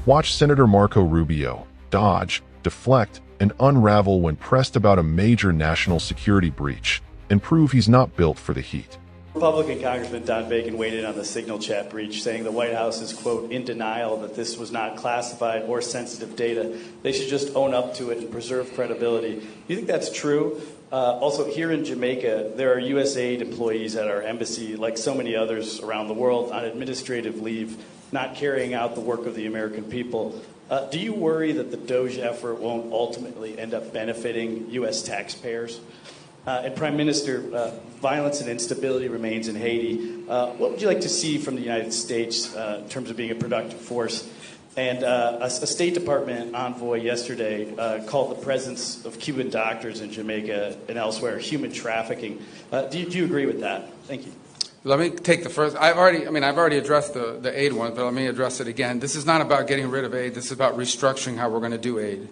Watch Senator Marco Rubio dodge, deflect, and unravel when pressed about a major national security breach, and prove he's not built for the heat. Republican Congressman Don Bacon weighed in on the Signal chat breach, saying the White House is, quote, in denial that this was not classified or sensitive data. They should just own up to it and preserve credibility. Do you think that's true? Also, here in Jamaica, there are USAID employees at our embassy, like so many others around the world, on administrative leave, not carrying out the work of the American people. Do you worry that the DOGE effort won't ultimately end up benefiting U.S. taxpayers? And Prime Minister, violence and instability remains in Haiti. What would you like to see from the United States in terms of being a productive force? And a State Department envoy yesterday called the presence of Cuban doctors in Jamaica and elsewhere human trafficking. Do you agree with that? Thank you. Let me take the first. I've already addressed the aid one, but let me address it again. This is not about getting rid of aid. This is about restructuring how we're going to do aid.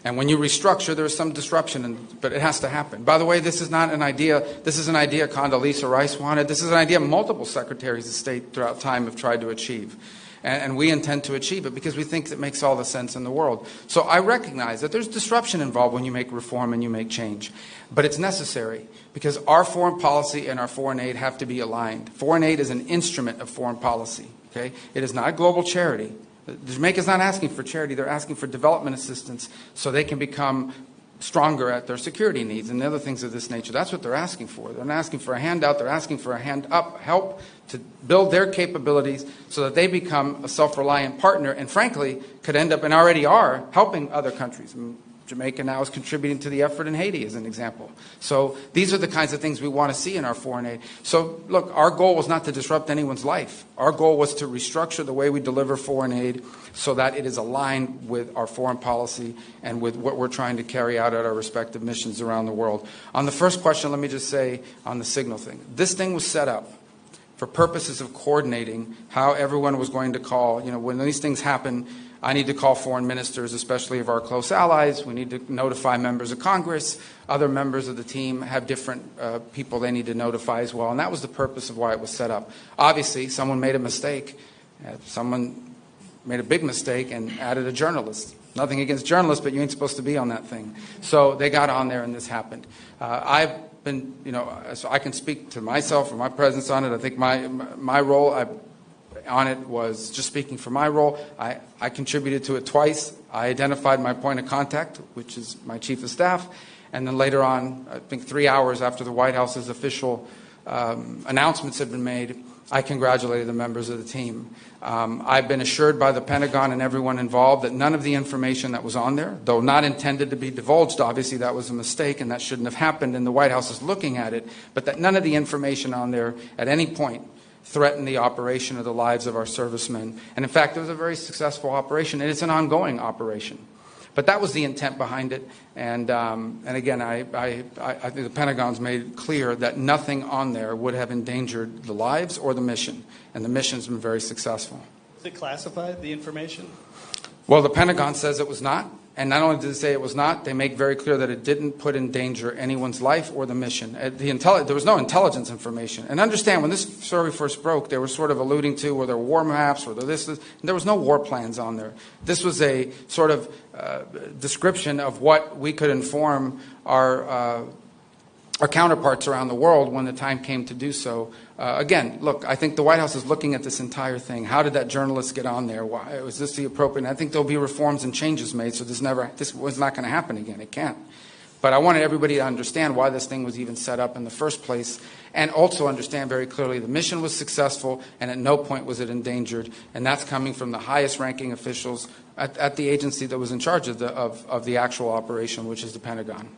And when you restructure, there's some disruption, but it has to happen. By the way, this is not an idea. This is an idea Condoleezza Rice wanted. This is an idea multiple secretaries of state throughout time have tried to achieve. And we intend to achieve it because we think it makes all the sense in the world. So I recognize that there's disruption involved when you make reform and you make change. But it's necessary because our foreign policy and our foreign aid have to be aligned. Foreign aid is an instrument of foreign policy. Okay? It is not global charity. Jamaica's not asking for charity. They're asking for development assistance so they can become stronger at their security needs and the other things of this nature. That's what they're asking for. They're not asking for a handout. They're asking for a hand up, help to build their capabilities so that they become a self-reliant partner and, frankly, could end up and already are helping other countries. Jamaica now is contributing to the effort in Haiti, as an example. So these are the kinds of things we want to see in our foreign aid. So, look, our goal was not to disrupt anyone's life. Our goal was to restructure the way we deliver foreign aid so that it is aligned with our foreign policy and with what we're trying to carry out at our respective missions around the world. On the first question, let me just say on the Signal thing. This thing was set up for purposes of coordinating how everyone was going to call. You know, when these things happen, I need to call foreign ministers, especially of our close allies. We need to notify members of Congress. Other members of the team have different people they need to notify as well. And that was the purpose of why it was set up. Obviously, someone made a mistake. Someone made a big mistake and added a journalist. Nothing against journalists, but you ain't supposed to be on that thing. So they got on there and this happened. I've been, so I can speak to myself or my presence on it. I think my role on it was just speaking for my role. I contributed to it twice. I identified my point of contact, which is my chief of staff. And then later on, I think 3 hours after the White House's official announcements had been made, I congratulated the members of the team. I've been assured by the Pentagon and everyone involved that none of the information that was on there, though not intended to be divulged, obviously that was a mistake and that shouldn't have happened, and the White House is looking at it, but that none of the information on there at any point threaten the operation or the lives of our servicemen. And in fact, it was a very successful operation, and it's an ongoing operation. But that was the intent behind it. And again, I think the Pentagon's made clear that nothing on there would have endangered the lives or the mission. And the mission's been very successful. Is it classified, the information? Well, the Pentagon says it was not. And not only did they say it was not, they make very clear that it didn't put in danger anyone's life or the mission. There was no intelligence information. And understand, when this story first broke, they were sort of alluding to were there war maps, or there was no war plans on there. This was a sort of description of what we could inform our counterparts around the world when the time came to do so. Again, look, I think the White House is looking at this entire thing. How did that journalist get on there? Why was this the appropriate? And I think there'll be reforms and changes made, so this was not going to happen again. It can't. But I wanted everybody to understand why this thing was even set up in the first place, and also understand very clearly the mission was successful, and at no point was it endangered. And that's coming from the highest-ranking officials at the agency that was in charge of the actual operation, which is the Pentagon.